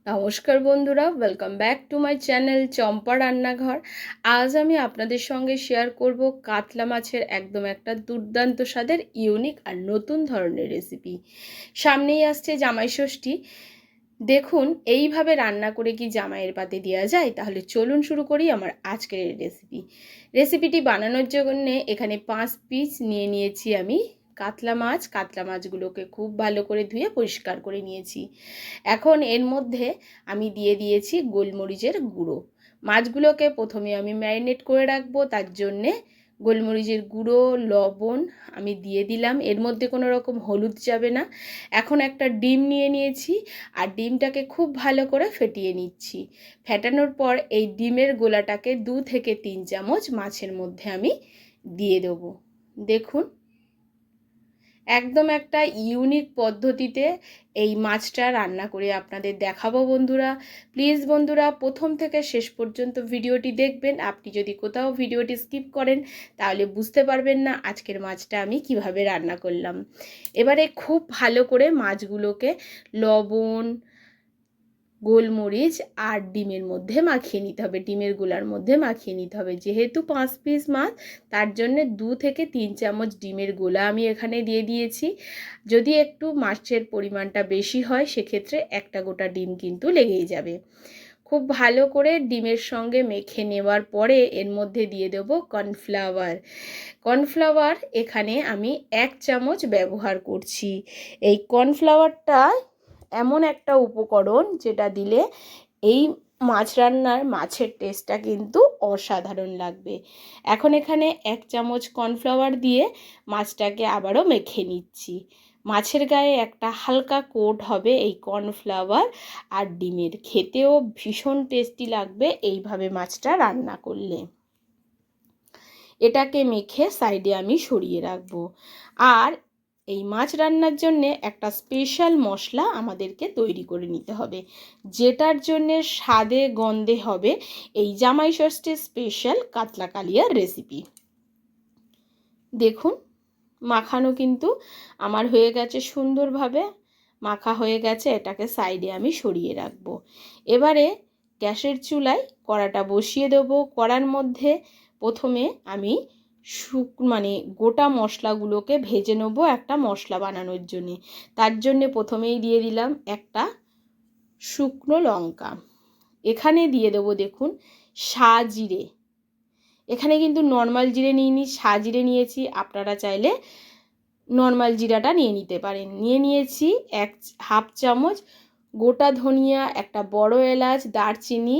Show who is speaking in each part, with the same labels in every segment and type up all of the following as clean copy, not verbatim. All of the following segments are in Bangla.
Speaker 1: নমস্কার বন্ধুরা, welcome back to my channel Champa Rannaghar. আজ আমি আপনাদের সঙ্গে শেয়ার করব কাতলা মাছের একদম একটা দুর্দান্ত স্বাদের ইউনিক আর নতুন ধরনের রেসিপি। সামনেই আসছে জামাই ষষ্ঠী। দেখুন এইভাবে রান্না করে কি জামাইয়ের পাতে দেওয়া যায়? তাহলে চলুন শুরু করি আমার আজকের এই রেসিপিটি বানানোর জন্য এখানে 5 পিস নিয়ে নিয়েছি আমি কাতলা মাছগুলোকে খুব ভালো করে ধুয়ে পরিষ্কার করে নিয়েছি। এখন এর মধ্যে আমি দিয়ে দিয়েছি গোলমরিচের গুঁড়ো। মাছগুলোকে প্রথমে আমি ম্যারিনেট করে রাখবো, তার জন্যে গোলমরিচের গুঁড়ো, লবণ আমি দিয়ে দিলাম। এর মধ্যে কোনো রকম হলুদ যাবে না। এখন একটা ডিম নিয়ে নিয়েছি আর ডিমটাকে খুব ভালো করে ফেটিয়ে নিচ্ছি। ফেটানোর পর এই ডিমের গোলাটাকে 2 থেকে 3 চামচ মাছের মধ্যে আমি দিয়ে দেবো। দেখুন একদম একটা ইউনিক পদ্ধতিতে এই মাছটা রান্না করে আপনাদের দেখাবো বন্ধুরা। প্লিজ বন্ধুরা প্রথম থেকে শেষ পর্যন্ত ভিডিওটি দেখবেন। আপনি যদি কোথাও ভিডিওটি স্কিপ করেন তাহলে বুঝতে পারবেন না আজকের মাছটা আমি কিভাবে রান্না করলাম। এবারে খুব ভালো করে মাছগুলোকে লবণ, গোলমরিচ আর ডিমের মধ্যে মাখিয়ে নিতে হবে, ডিমের গোলার মধ্যে মাখিয়ে নিতে হবে। যেহেতু 5 পিস মাছ, তার জন্য 2 থেকে 3 চামচ ডিমের গোলা আমি এখানে দিয়ে দিয়েছি। যদি একটু মাছের পরিমাণটা বেশি হয় সেক্ষেত্রে একটা গোটা ডিম কিন্তু লেগেই যাবে। খুব ভালো করে ডিমের সঙ্গে মেখে নেওয়ার পরে এর মধ্যে দিয়ে দেবো কর্নফ্লাওয়ার এখানে আমি 1 চামচ ব্যবহার করছি। এই কর্নফ্লাওয়ারটা এমন একটা উপকরণ যেটা দিলে এই মাছ রান্নার মাছের টেস্টটা কিন্তু অসাধারণ লাগবে। এখন এখানে 1 চামচ কর্নফ্লাওয়ার দিয়ে মাছটাকে আবারও মেখে নিচ্ছি। মাছের গায়ে একটা হালকা কোট হবে এই কর্নফ্লাওয়ার আর ডিমের, খেতেও ভীষণ টেস্টি লাগবে এইভাবে মাছটা রান্না করলে। এটাকে মেখে সাইডে আমি সরিয়ে রাখবো। আর এই মাছ রান্নার জন্য একটা স্পেশাল মশলা আমাদেরকে তৈরি করে নিতে হবে, যেটার জন্যে স্বাদে গন্ধে হবে এই জামাই ষষ্ঠীর স্পেশাল কাতলা কালিয়ার রেসিপি। দেখুন মাখানো কিন্তু আমার হয়ে গেছে, সুন্দরভাবে মাখা হয়ে গেছে। এটাকে সাইডে আমি সরিয়ে রাখবো। এবারে গ্যাসের চুলায় কড়াটা বসিয়ে দেবো। কড়ার মধ্যে প্রথমে আমি গোটা মশলাগুলোকে ভেজে নেব একটা মশলা বানানোর জন্যে। তার জন্যে প্রথমেই দিয়ে দিলাম একটা শুকনো লঙ্কা। এখানে দিয়ে দেবো দেখুন সাজিরে। এখানে কিন্তু নর্মাল জিরে নিইনি, সাজিরে নিয়েছি। আপনারা চাইলে নর্মাল জিরাটা নিয়ে নিতে পারেন। নিয়ে নিয়েছি 1/2 চামচ গোটা ধনিয়া, একটা বড় এলাচ, দারচিনি,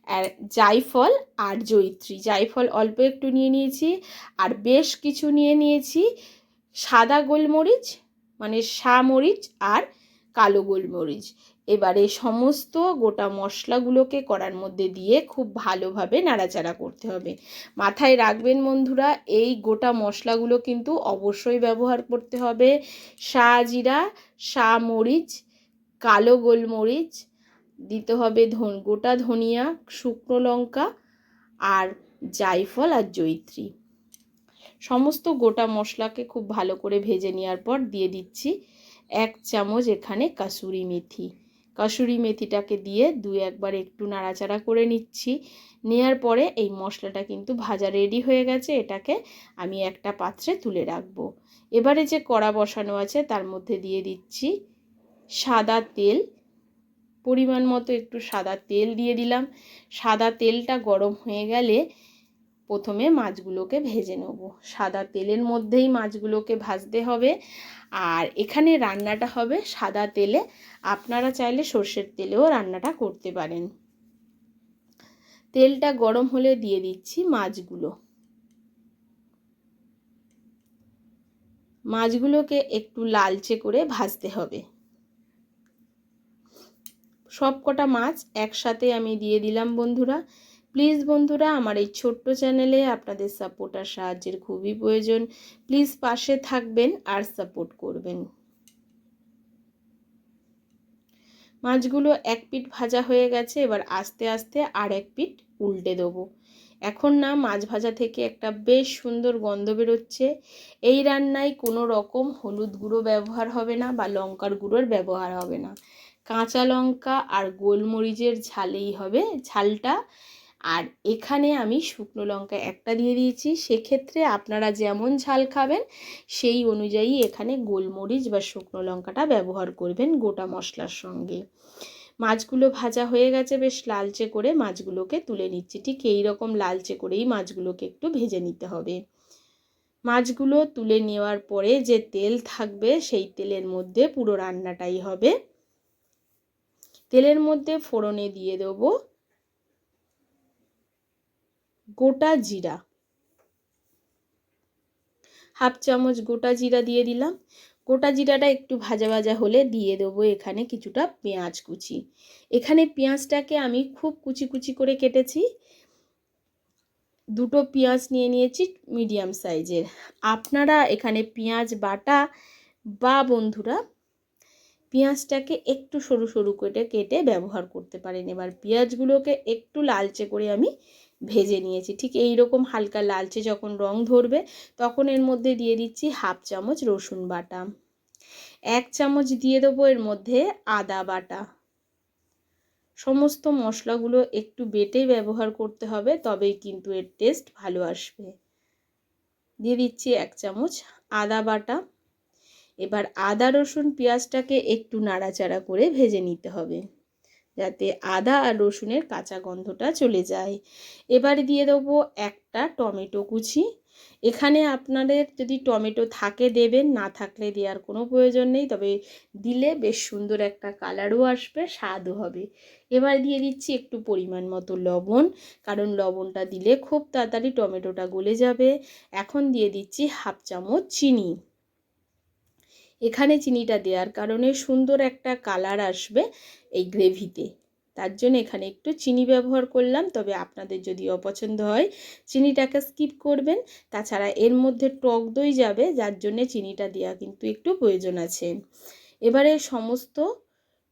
Speaker 1: আর জায়ফল আর জয়িত্রী। জায়ফল অল্প একটু নিয়ে নিয়েছি। আর বেশ কিছু নিয়ে নিয়েছি সাদা গোলমরিচ, মানে মরিচ আর কালো গোলমরিচ। এবারে সমস্ত গোটা মশলাগুলোকে কড়ার মধ্যে দিয়ে খুব ভালোভাবে নাড়াচাড়া করতে হবে। মাথায় রাখবেন বন্ধুরা, এই গোটা মশলাগুলো কিন্তু অবশ্যই ব্যবহার করতে হবে। জিরা, মরিচ, কালো গোলমরিচ দিতে হবে, গোটা ধনিয়া, শুকনো লঙ্কা আর জায়ফল আর জয়িত্রী। সমস্ত গোটা মশলাকে খুব ভালো করে ভেজে নেওয়ার পর দিয়ে দিচ্ছি 1 চামচ এখানে কাসুরি মেথি। কাসুরি মেথিটাকে দিয়ে 2-1 বার একটু নাড়াচাড়া করে নিচ্ছি। নেওয়ার পরে এই মশলাটা কিন্তু ভাজা রেডি হয়ে গেছে। এটাকে আমি একটা পাত্রে তুলে রাখবো। এবারে যে কড়া বসানো আছে তার মধ্যে দিয়ে দিচ্ছি সাদা তেল। পরিমাণ মতো একটু সাদা তেল দিয়ে দিলাম। সাদা তেলটা গরম হয়ে গেলে প্রথমে মাছগুলোকে ভেজে নেব। সাদা তেলের মধ্যেই মাছগুলোকে ভাজতে হবে। আর এখানে রান্নাটা হবে সাদা তেলে। আপনারা চাইলে সর্ষের তেলেও রান্নাটা করতে পারেন। তেলটা গরম হলে দিয়ে দিচ্ছি মাছগুলোকে একটু লালচে করে ভাজতে হবে। সব কটা মাছ একসাথে আমি দিয়ে দিলাম বন্ধুরা। প্লিজ বন্ধুরা আমার এই ছোট্ট চ্যানেলে আপনাদের সাপোর্ট আর সাহায্যের খুবই প্রয়োজন। প্লিজ পাশে থাকবেন আর সাপোর্ট করবেন। মাছগুলো 1 পিঠ ভাজা হয়ে গেছে। এবার আস্তে আস্তে আর 1 পিঠ উল্টে দেবো। এখন না মাছ ভাজা থেকে একটা বেশ সুন্দর গন্ধ বেরোচ্ছে। এই রান্নায় কোনো রকম হলুদ গুঁড়ো ব্যবহার হবে না বা লঙ্কার গুঁড়োর ব্যবহার হবে না, কাঁচা লঙ্কা আর গোলমরিচের ঝালেই হবে ঝালটা। আর এখানে আমি শুকনো লঙ্কা একটা দিয়ে দিয়েছি, সেক্ষেত্রে আপনারা যেমন ঝাল খাবেন সেই অনুযায়ী এখানে গোলমরিচ বা শুকনো লঙ্কাটা ব্যবহার করবেন গোটা মশলার সঙ্গে। মাছগুলো ভাজা হয়ে গেছে, বেশ লালচে করে মাছগুলোকে তুলে নিচ্ছি। ঠিক এই রকম লালচে করেই মাছগুলোকে একটু ভেজে নিতে হবে। মাছগুলো তুলে নেওয়ার পরে যে তেল থাকবে সেই তেলের মধ্যে পুরো রান্নাটাই হবে। তেলের মধ্যে ফোড়নে দিয়ে দেবো গোটা জিরা, হাফ চামচ গোটা জিরা দিয়ে দিলাম। গোটা জিরাটা একটু ভাজা ভাজা হলে দিয়ে দেবো এখানে কিছুটা পেঁয়াজ কুচি। এখানে পেঁয়াজটাকে আমি খুব কুচি কুচি করে কেটেছি, দুটো পেঁয়াজ নিয়ে নিয়েছি মিডিয়াম সাইজের। আপনারা এখানে পেঁয়াজ বাটা বা বন্ধুরা পেঁয়াজটাকে একটু সরু সরু করে কেটে ব্যবহার করতে পারেন। এবার পেঁয়াজগুলোকে একটু লালচে করে আমি ভেজে নিয়েছি। ঠিক এই রকম হালকা লালচে যখন রং ধরবে তখন এর মধ্যে দিয়ে দিচ্ছি হাফ চামচ রসুন বাটা, 1 চামচ দিয়ে দেবো এর মধ্যে আদা বাটা। সমস্ত মশলাগুলো একটু বেটে ব্যবহার করতে হবে, তবেই কিন্তু এর টেস্ট ভালো আসবে। দিয়ে দিচ্ছি 1 চামচ আদা বাটা। এবার আদা রসুন পেঁয়াজটাকে একটু নাড়াচাড়া করে ভেজে নিতে হবে যাতে আদা আর রসুনের কাঁচা গন্ধটা চলে যায়। এবার দিয়ে দেবো একটা টমেটো কুচি। এখানে আপনাদের যদি টমেটো থাকে দেবেন, না থাকলে দেওয়ার কোনো প্রয়োজন নেই, তবে দিলে বেশ সুন্দর একটা কালারও আসবে, স্বাদও হবে। এবার দিয়ে দিচ্ছি একটু পরিমাণ মতো লবণ, কারণ লবণটা দিলে খুব তাড়াতাড়ি টমেটোটা গলে যাবে। এখন দিয়ে দিচ্ছি হাফ চামচ চিনি। এখানে চিনিটা দেওয়ার কারণে সুন্দর একটা কালার আসবে এই গ্রেভিতে, তার জন্য এখানে একটু চিনি ব্যবহার করলাম। তবে আপনাদের যদি অপছন্দ হয় চিনিটাকে স্কিপ করবেন। তাছাড়া এর মধ্যে টক দই যাবে, যার জন্যে চিনিটা দেওয়া কিন্তু একটু প্রয়োজন আছে। এবারে সমস্ত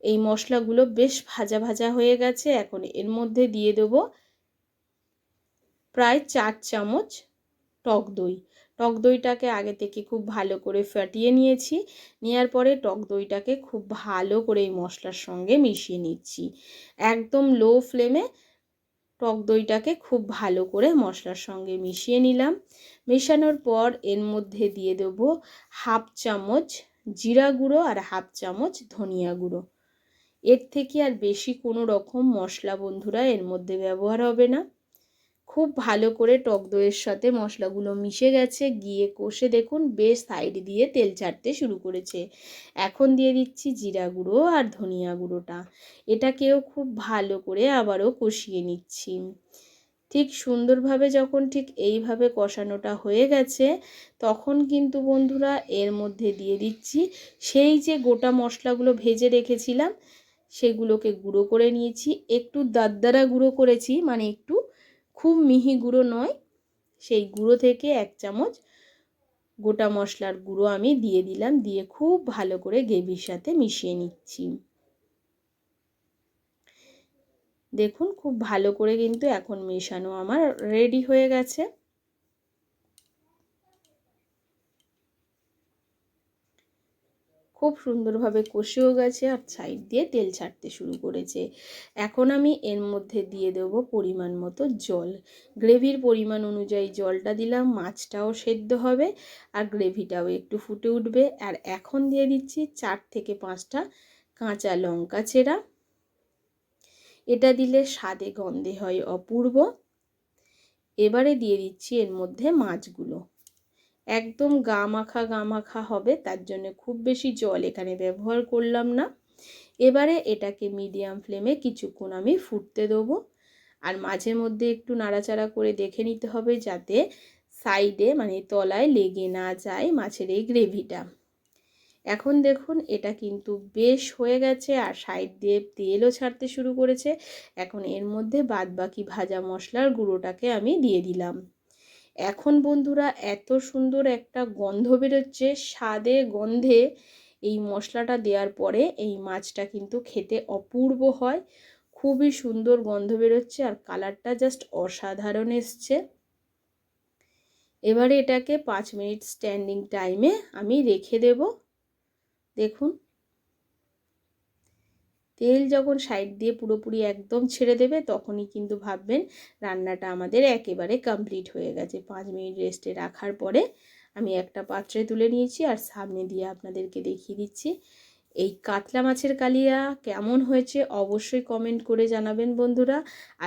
Speaker 1: এই মশলাগুলো বেশ ভাজা ভাজা হয়ে গেছে। এখন এর মধ্যে দিয়ে দেবো প্রায় 4 চামচ টক দই। টক দইটাকে আগে থেকে খুব ভালো করে ফাটিয়ে নিয়েছি। নেওয়ার পরে টক দইটাকে খুব ভালো করে এই মশলার সঙ্গে মিশিয়ে নিচ্ছি। একদম লো ফ্লেমে টক দইটাকে খুব ভালো করে মশলার সঙ্গে মিশিয়ে নিলাম। মেশানোর পর এর মধ্যে দিয়ে দেবো হাফ চামচ জিরা গুঁড়ো আর হাফ চামচ ধনিয়া গুঁড়ো। এর থেকে আর বেশি কোনো রকম মশলা বন্ধুরা এর মধ্যে ব্যবহার হবে না। খুব ভালো করে টক দইয়ের সাথে মশলাগুলো মিশে গেছে, গিয়ে কষে দেখুন বেশ সাইড দিয়ে তেল ছাড়তে শুরু করেছে। এখন দিয়ে দিচ্ছি জিরা গুঁড়ো আর ধনিয়া গুঁড়োটা। এটাকেও খুব ভালো করে আবারও কষিয়ে নিচ্ছি। ঠিক সুন্দরভাবে যখন ঠিক এইভাবে কষানোটা হয়ে গেছে তখন কিন্তু বন্ধুরা এর মধ্যে দিয়ে দিচ্ছি সেই যে গোটা মশলাগুলো ভেজে রেখেছিলাম সেগুলোকে গুঁড়ো করে নিয়েছি। একটু দারদারা গুঁড়ো করেছি, মানে একটু খুব মিহি গুঁড়ো নয়। সেই গুঁড়ো থেকে 1 চামচ গোটা মশলার গুঁড়ো আমি দিয়ে দিলাম, দিয়ে খুব ভালো করে গ্রেভির সাথে মিশিয়ে নিচ্ছি। দেখুন খুব ভালো করে কিন্তু এখন মেশানো আমার রেডি হয়ে গেছে। খুব সুন্দরভাবে কষেও গেছে আর সাইড দিয়ে তেল ছাড়তে শুরু করেছে। এখন আমি এর মধ্যে দিয়ে দেব পরিমাণ মতো জল। গ্রেভির পরিমাণ অনুযায়ী জলটা দিলাম, মাছটাও সেদ্ধ হবে আর গ্রেভিটাও একটু ফুটে উঠবে। আর এখন দিয়ে দিচ্ছি 4 থেকে 5টা কাঁচা লঙ্কা চেরা। এটা দিলে স্বাদে গন্ধে হয় অপূর্ব। এবারে দিয়ে দিচ্ছি এর মধ্যে মাছগুলো। একদম গা মাখা হবে, তার জন্য খুব বেশি জল এখানে ব্যবহার করলাম না। এবারে এটাকে মিডিয়াম ফ্লেমে কিছুক্ষণ আমি ফুটতে দেবো। আর মাঝে মধ্যে একটু নাড়াচাড়া করে দেখে নিতে হবে যাতে সাইডে মানে তলায় লেগে না যায় মাছের এই গ্রেভিটা। এখন দেখুন এটা কিন্তু বেশ হয়ে গেছে আর সাইড দিয়ে তেলও ছাড়তে শুরু করেছে। এখন এর মধ্যে বাদবাকি ভাজা মশলার গুঁড়োটাকে আমি দিয়ে দিলাম। এখন বন্ধুরা এত সুন্দর একটা গন্ধ বেরোচ্ছে, স্বাদে গন্ধে এই মশলাটা দেওয়ার পরে এই মাছটা কিন্তু খেতে অপূর্ব হয়। খুবই সুন্দর গন্ধ বেরোচ্ছে আর কালারটা জাস্ট অসাধারণ এসছে। এবারে এটাকে 5 মিনিট স্ট্যান্ডিং টাইমে আমি রেখে দেব। দেখুন তেল যখন সাইড দিয়ে পুরোপুরি একদম ছেড়ে দেবে তখনই কিন্তু ভাববেন রান্নাটা আমাদের একেবারে কমপ্লিট হয়ে গেছে। 5 মিনিট রেস্টে রাখার পরে আমি একটা পাত্রে তুলে নিয়েছি আর সামনে দিয়ে আপনাদেরকে দেখিয়ে দিচ্ছি। এই কাতলা মাছের কালিয়া কেমন হয়েছে অবশ্যই কমেন্ট করে জানাবেন বন্ধুরা।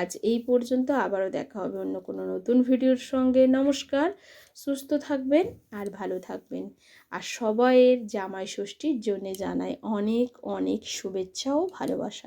Speaker 1: আজ এই পর্যন্ত, আবারও দেখা হবে অন্য কোনো নতুন ভিডিওর সঙ্গে। নমস্কার, সুস্থ থাকবেন আর ভালো থাকবেন। আর সবাইয়ের জামাই ষষ্ঠীর জন্যে জানাই অনেক অনেক শুভেচ্ছা ও ভালোবাসা।